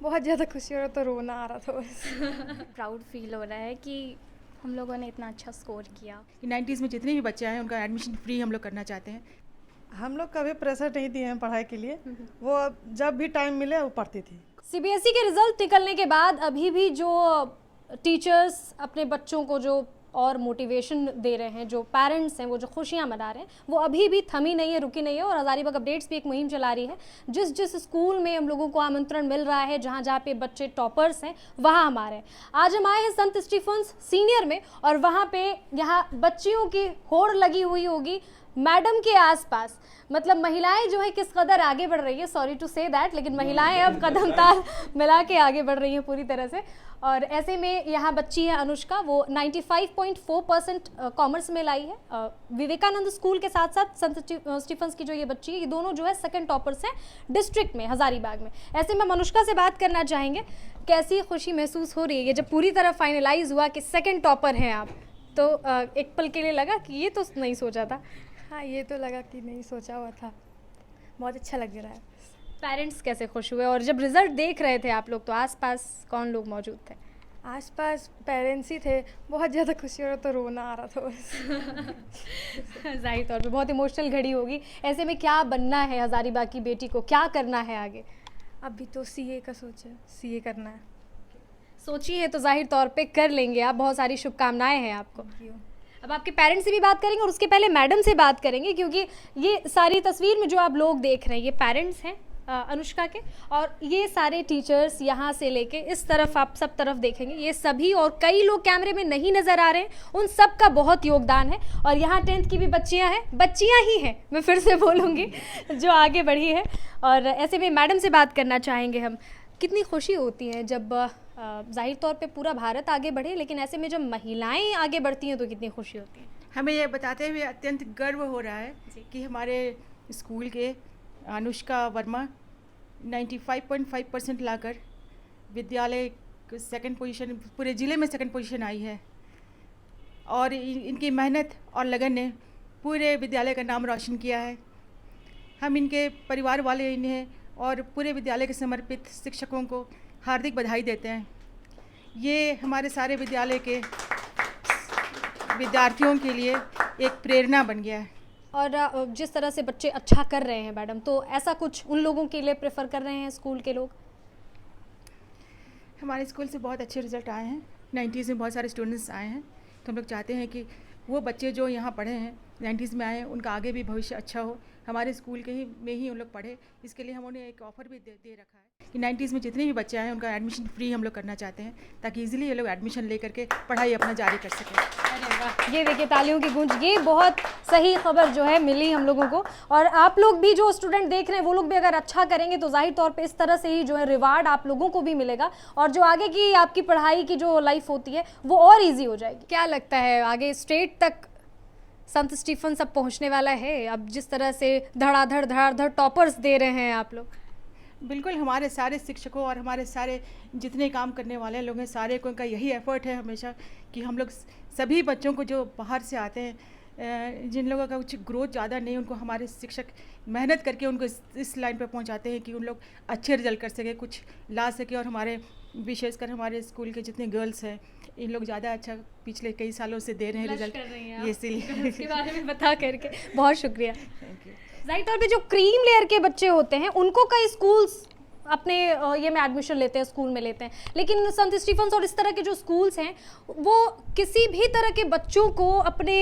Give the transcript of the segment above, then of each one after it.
बहुत ज़्यादा खुशी हो रहा तो रोना आ रहा था बस। प्राउड फील हो रहा है कि हम लोगों ने इतना अच्छा स्कोर किया। कि 90s में जितने भी बच्चे आए उनका एडमिशन फ्री हम लोग करना चाहते हैं। हम लोग कभी प्रेशर नहीं दिए हैं पढ़ाई के लिए, वो जब भी टाइम मिले वो पढ़ती थी। सीबीएसई के रिजल्ट निकलने के बाद अभी भी जो टीचर्स अपने बच्चों को जो और मोटिवेशन दे रहे हैं, जो पेरेंट्स हैं वो जो खुशियां मना रहे हैं, वो अभी भी थमी नहीं है, रुकी नहीं है। और हज़ारीबाग अपडेट्स भी एक मुहिम चला रही है। जिस जिस स्कूल में हम लोगों को आमंत्रण मिल रहा है, जहां जहां पे बच्चे टॉपर्स हैं, वहां हम आ रहे हैं। आज हम आए हैं संत स्टीफन्स सीनियर में, और वहां पे यहाँ बच्चियों की होड़ लगी हुई होगी मैडम के आसपास। मतलब महिलाएं जो है किस कदर आगे बढ़ रही है, सॉरी टू से दैट, लेकिन महिलाएं अब कदम ताल मिला के आगे बढ़ रही हैं पूरी तरह से। और ऐसे में यहाँ बच्ची है अनुष्का, वो 95.4% कॉमर्स में लाई है। विवेकानंद स्कूल के साथ साथ संत स्टीफन्स की जो ये बच्ची है, ये दोनों जो है सेकंड टॉपर्स हैं डिस्ट्रिक्ट में, हज़ारीबाग में। ऐसे में हम अनुष्का से बात करना चाहेंगे, कैसी खुशी महसूस हो रही है ये जब पूरी तरह फाइनलाइज हुआ कि सेकेंड टॉपर हैं आप? तो एक पल के लिए लगा कि ये तो नहीं सोचा था। हाँ, ये तो लगा कि नहीं सोचा हुआ था, बहुत अच्छा लग रहा है। पेरेंट्स कैसे खुश हुए, और जब रिजल्ट देख रहे थे आप लोग तो आसपास कौन लोग मौजूद थे? आसपास पेरेंट्स ही थे, बहुत ज़्यादा खुशी हो रहा तो रोना आ रहा था बस। जाहिर तौर पे बहुत इमोशनल घड़ी होगी। ऐसे में क्या बनना है हज़ारीबाग की बेटी को, क्या करना है आगे? अभी तो सीए का सोचा, सीए करना है। सोची है तो जाहिर तौर पे कर लेंगे आप, बहुत सारी शुभकामनाएं हैं आपको। अब आपके पेरेंट्स से भी बात करेंगे और उसके पहले मैडम से बात करेंगे, क्योंकि ये सारी तस्वीर में जो आप लोग देख रहे हैं ये पेरेंट्स हैं अनुष्का के, और ये सारे टीचर्स यहाँ से लेके इस तरफ आप सब तरफ देखेंगे, ये सभी और कई लोग कैमरे में नहीं नज़र आ रहे हैं, उन सब का बहुत योगदान है। और यहाँ 10th की भी बच्चियाँ हैं, बच्चियाँ ही हैं, मैं फिर से बोलूँगी, जो आगे बढ़ी है। और ऐसे में मैडम से बात करना चाहेंगे हम, कितनी खुशी होती है जब जाहिर तौर पे पूरा भारत आगे बढ़े, लेकिन ऐसे में जब महिलाएं आगे बढ़ती हैं तो कितनी खुशी होती है? हमें ये बताते हुए अत्यंत गर्व हो रहा है कि हमारे स्कूल के अनुष्का वर्मा 95.5% लाकर विद्यालय सेकंड पोजीशन, पूरे ज़िले में सेकंड पोजीशन आई है। और इनकी मेहनत और लगन ने पूरे विद्यालय का नाम रोशन किया है। हम इनके परिवार वाले इन्हें और पूरे विद्यालय के समर्पित शिक्षकों को हार्दिक बधाई देते हैं। ये हमारे सारे विद्यालय के विद्यार्थियों के लिए एक प्रेरणा बन गया है। और जिस तरह से बच्चे अच्छा कर रहे हैं मैडम, तो ऐसा कुछ उन लोगों के लिए प्रेफर कर रहे हैं स्कूल के लोग? हमारे स्कूल से बहुत अच्छे रिजल्ट आए हैं, 90s में बहुत सारे स्टूडेंट्स आए हैं, तो हम लोग चाहते हैं कि वो बच्चे जो यहाँ पढ़े हैं 90s में आए हैं, उनका आगे भी भविष्य अच्छा हो, हमारे स्कूल के ही में ही उन लोग पढ़े। इसके लिए हम उन्हें एक ऑफ़र भी दे रखा है कि 90s में जितने भी बच्चे आए उनका एडमिशन फ्री हम लोग करना चाहते हैं, ताकि इजीली ये लोग एडमिशन लेकर के पढ़ाई अपना जारी कर सकें। अरे वाह, ये देखिए तालियों की गूंज, ये बहुत सही खबर जो है मिली हम लोगों को। और आप लोग भी जो स्टूडेंट देख रहे हैं वो लोग भी अगर अच्छा करेंगे तो जाहिर तौर पे इस तरह से ही जो है रिवार्ड आप लोगों को भी मिलेगा, और जो आगे की आपकी पढ़ाई की जो लाइफ होती है वो और ईजी हो जाएगी। क्या लगता है आगे स्टेट तक संत स्टीफन सब पहुंचने वाला है? अब जिस तरह से धड़ाधड़ टॉपर्स दे रहे हैं आप लोग। बिल्कुल, हमारे सारे शिक्षकों और हमारे सारे जितने काम करने वाले लोग हैं, सारे को का यही एफर्ट है हमेशा कि हम लोग सभी बच्चों को जो बाहर से आते हैं, जिन लोगों का कुछ ग्रोथ ज़्यादा नहीं, उनको हमारे शिक्षक मेहनत करके उनको इस लाइन पे पहुंचाते हैं कि उन लोग अच्छे रिजल्ट कर सके, कुछ ला सके। और हमारे विशेषकर हमारे स्कूल के जितने गर्ल्स हैं, इन लोग ज़्यादा अच्छा पिछले कई सालों से दे रहे हैं रिजल्ट, ये इसीलिए इसके बारे में बता करके बहुत शुक्रिया। Thank you. जाहिर तौर पे जो क्रीम लेयर के बच्चे होते हैं उनको कई स्कूल्स अपने ये में एडमिशन लेते हैं, स्कूल में लेते हैं, लेकिन संत स्टीफन्स और इस तरह के जो स्कूल्स हैं वो किसी भी तरह के बच्चों को अपने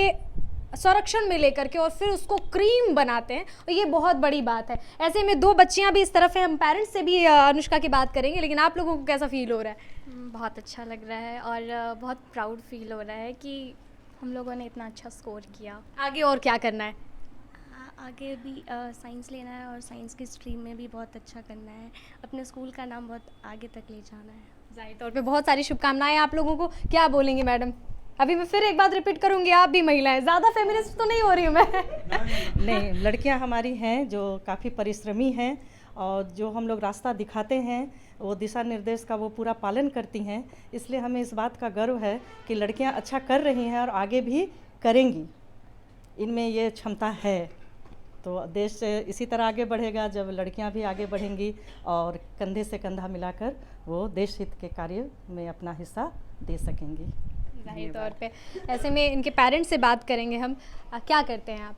संरक्षण में लेकर के और फिर उसको क्रीम बनाते हैं, और ये बहुत बड़ी बात है। ऐसे में दो बच्चियां भी इस तरफ हैं, हम पेरेंट्स से भी अनुष्का की बात करेंगे, लेकिन आप लोगों को कैसा फील हो रहा है? बहुत अच्छा लग रहा है और बहुत प्राउड फील हो रहा है कि हम लोगों ने इतना अच्छा स्कोर किया। आगे और क्या करना है? आगे भी साइंस लेना है और साइंस की स्ट्रीम में भी बहुत अच्छा करना है, अपने स्कूल का नाम बहुत आगे तक ले जाना है। जाहिर तौर पे बहुत सारी शुभकामनाएं आप लोगों को। क्या बोलेंगे मैडम? अभी मैं फिर एक बात रिपीट करूंगी, आप भी महिलाएं, ज़्यादा फेमिनिस्ट तो नहीं हो रही हूँ मैं। नहीं, लड़कियां हमारी हैं जो काफ़ी परिश्रमी हैं, और जो हम लोग रास्ता दिखाते हैं वो दिशा निर्देश का वो पूरा पालन करती हैं। इसलिए हमें इस बात का गर्व है कि लड़कियां अच्छा कर रही हैं और आगे भी करेंगी, इनमें ये क्षमता है। तो देश इसी तरह आगे बढ़ेगा जब लड़कियां भी आगे बढ़ेंगी और कंधे से कंधा मिलाकर वो देश हित के कार्य में अपना हिस्सा दे सकेंगी। जाहिर तौर पे ऐसे में इनके पेरेंट्स से बात करेंगे हम। क्या करते हैं आप?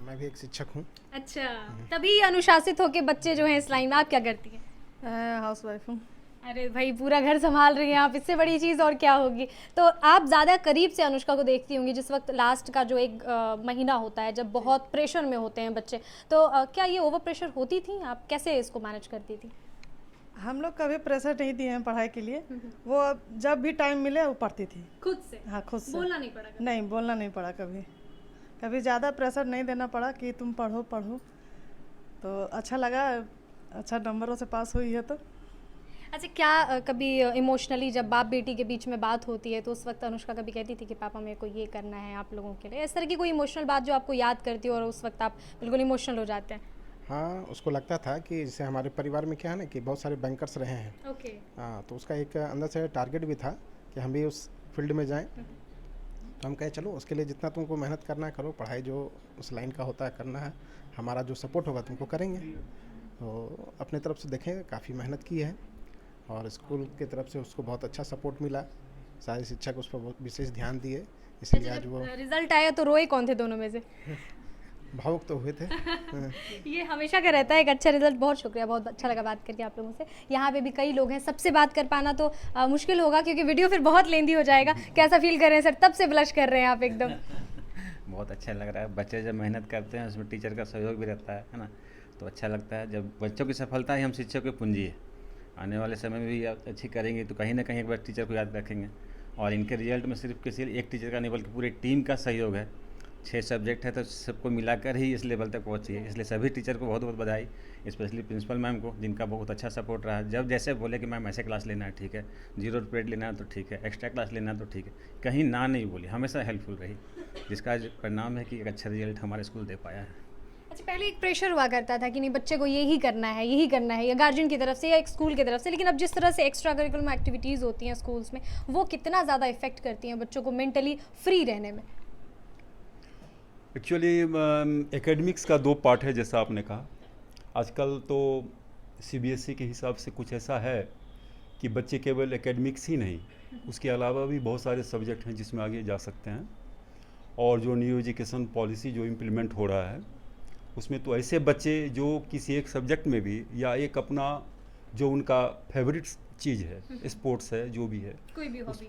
मैं भी एक शिक्षक हूँ। अच्छा, तभी अनुशासित होके बच्चे जो हैं इस लाइन में। आप क्या करती हैं? हाउस वाइफ हूँ। अरे भाई, पूरा घर संभाल रही हैं आप, इससे बड़ी चीज़ और क्या होगी। तो आप ज़्यादा करीब से अनुष्का को देखती होंगी जिस वक्त लास्ट का जो एक महीना होता है जब बहुत प्रेशर में होते हैं बच्चे, तो क्या ये ओवर प्रेशर होती थी? आप कैसे इसको मैनेज करती थी? हम लोग कभी प्रेशर नहीं दिए हैं पढ़ाई के लिए। वो जब भी टाइम मिले वो पढ़ती थी खुद से? हाँ, खुद से। बोलना नहीं पड़ा? नहीं, बोलना नहीं पड़ा कभी। कभी ज़्यादा प्रेशर नहीं देना पड़ा कि तुम पढ़ो पढ़ो। तो अच्छा लगा, अच्छा नंबरों से पास हुई है। तो अच्छा, क्या कभी इमोशनली जब बाप बेटी के बीच में बात होती है तो उस वक्त अनुष्का कभी कहती थी कि पापा मेरे को ये करना है आप लोगों के लिए, इस तरह की कोई इमोशनल बात जो आपको याद करती हो और उस वक्त आप बिल्कुल इमोशनल हो जाते हैं? हाँ, उसको लगता था कि जैसे हमारे परिवार में क्या है ना कि बहुत सारे बैंकर्स रहे हैं। ओके। हाँ, तो उसका एक अंदर से टारगेट भी था कि हम भी उस फील्ड में जाएं। तो हम कहे चलो उसके लिए जितना तुमको मेहनत करना है करो, पढ़ाई जो उस लाइन का होता है करना है, हमारा जो सपोर्ट होगा तुमको करेंगे। तो अपने तरफ से देखें, काफ़ी मेहनत की है और स्कूल की तरफ से उसको बहुत अच्छा सपोर्ट मिला। सारे शिक्षक उस पर बहुत विशेष ध्यान दिए, इसलिए आज वो रिजल्ट आया तो रोए कौन थे दोनों में से? भावुक तो हुए थे। ये हमेशा का रहता है एक अच्छा रिजल्ट। बहुत शुक्रिया, बहुत अच्छा लगा बात करके आप लोगों से। यहाँ पे भी कई लोग हैं, सबसे बात कर पाना तो मुश्किल होगा क्योंकि वीडियो फिर बहुत लेंदी हो जाएगा। कैसा फील कर रहे हैं सर? तब से ब्लश कर रहे हैं आप एकदम। बहुत अच्छा लग रहा है। बच्चे जब मेहनत करते हैं उसमें टीचर का सहयोग भी रहता है ना, तो अच्छा लगता है। जब बच्चों की सफलता ही हम शिक्षक की पूंजी है। आने वाले समय में भी अच्छी करेंगे तो कहीं ना कहीं एक बार टीचर को याद रखेंगे। और इनके रिजल्ट में सिर्फ किसी एक टीचर का नहीं बल्कि पूरी टीम का सहयोग है। 6 सब्जेक्ट है तो सबको मिलाकर ही इस लेवल तक पहुँची है। इसलिए सभी टीचर को बहुत बहुत बधाई, स्पेशली प्रिंसिपल मैम को जिनका बहुत अच्छा सपोर्ट रहा है। जब जैसे बोले कि मैम ऐसे क्लास लेना है ठीक है, 0 पीरियड लेना है तो ठीक है, एक्स्ट्रा क्लास लेना है तो ठीक है, कहीं ना नहीं बोली, हमेशा हेल्पफुल रही, जिसका परिणाम है कि एक अच्छा रिजल्ट हमारे स्कूल दे पाया है। अच्छा, पहले एक प्रेशर हुआ करता था कि नहीं बच्चे को यही करना है, यही करना है, या गार्जियन की तरफ से या एक स्कूल की तरफ से, लेकिन अब जिस तरह से एक्स्ट्रा करिकुलम एक्टिविटीज़ होती हैं स्कूल्स में, वो कितना ज़्यादा इफेक्ट करती हैं बच्चों को मेंटली फ्री रहने में? एक्चुअली एकेडमिक्स का 2 पार्ट है जैसा आपने कहा। आजकल तो सीबीएसई के हिसाब से कुछ ऐसा है कि बच्चे केवल एकेडमिक्स ही नहीं, उसके अलावा भी बहुत सारे सब्जेक्ट हैं जिसमें आगे जा सकते हैं। और जो न्यू एजुकेशन पॉलिसी जो इम्प्लीमेंट हो रहा है उसमें तो ऐसे बच्चे जो किसी एक सब्जेक्ट में भी या एक अपना जो उनका फेवरेट चीज़ है, स्पोर्ट्स है, जो भी है, कोई भी हॉबी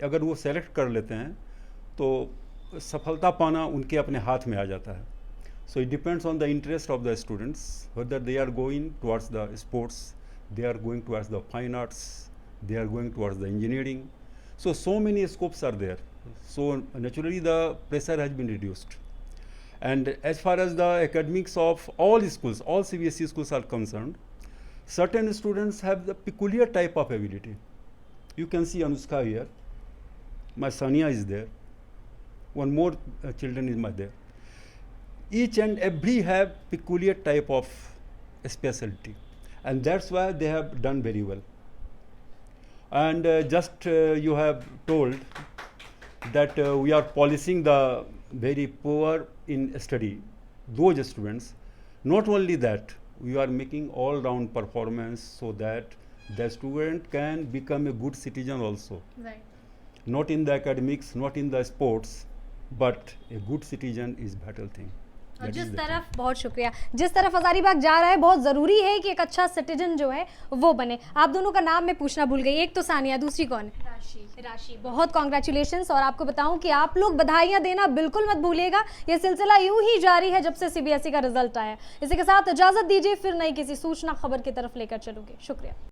अगर वो सेलेक्ट कर लेते हैं तो सफलता पाना उनके अपने हाथ में आ जाता है। So it depends on the interest of the students whether they are going towards the sports, they are going towards the fine arts, they are going towards the engineering. So many scopes are there. So naturally the pressure has been reduced. And as far as the academics of all schools, all CBSE schools are concerned, certain students have the peculiar type of ability. You can see Anushka here. My Sania is there. One more children is there. Each and every have peculiar type of specialty. And that's why they have done very well. And you have told that we are polishing the very poor in study, those students. Not only that, we are making all-round performance so that the student can become a good citizen also. Right. Not in the academics, not in the sports, but a good citizen is vital thing. और जिस तरफ, बहुत शुक्रिया, जिस तरफ हजारीबाग जा रहा है बहुत ज़रूरी है कि एक अच्छा सिटीजन जो है वो बने। आप दोनों का नाम मैं पूछना भूल गई, एक तो सानिया, दूसरी कौन है? राशि। बहुत कॉन्ग्रेचुलेशंस। और आपको बताऊं कि आप लोग बधाइयां देना बिल्कुल मत भूलिएगा। ये सिलसिला यूं ही जारी है जब से सीबीएसई का रिजल्ट आया। इसी के साथ इजाज़त दीजिए, फिर नई किसी सूचना खबर की तरफ लेकर चलूंगी। शुक्रिया।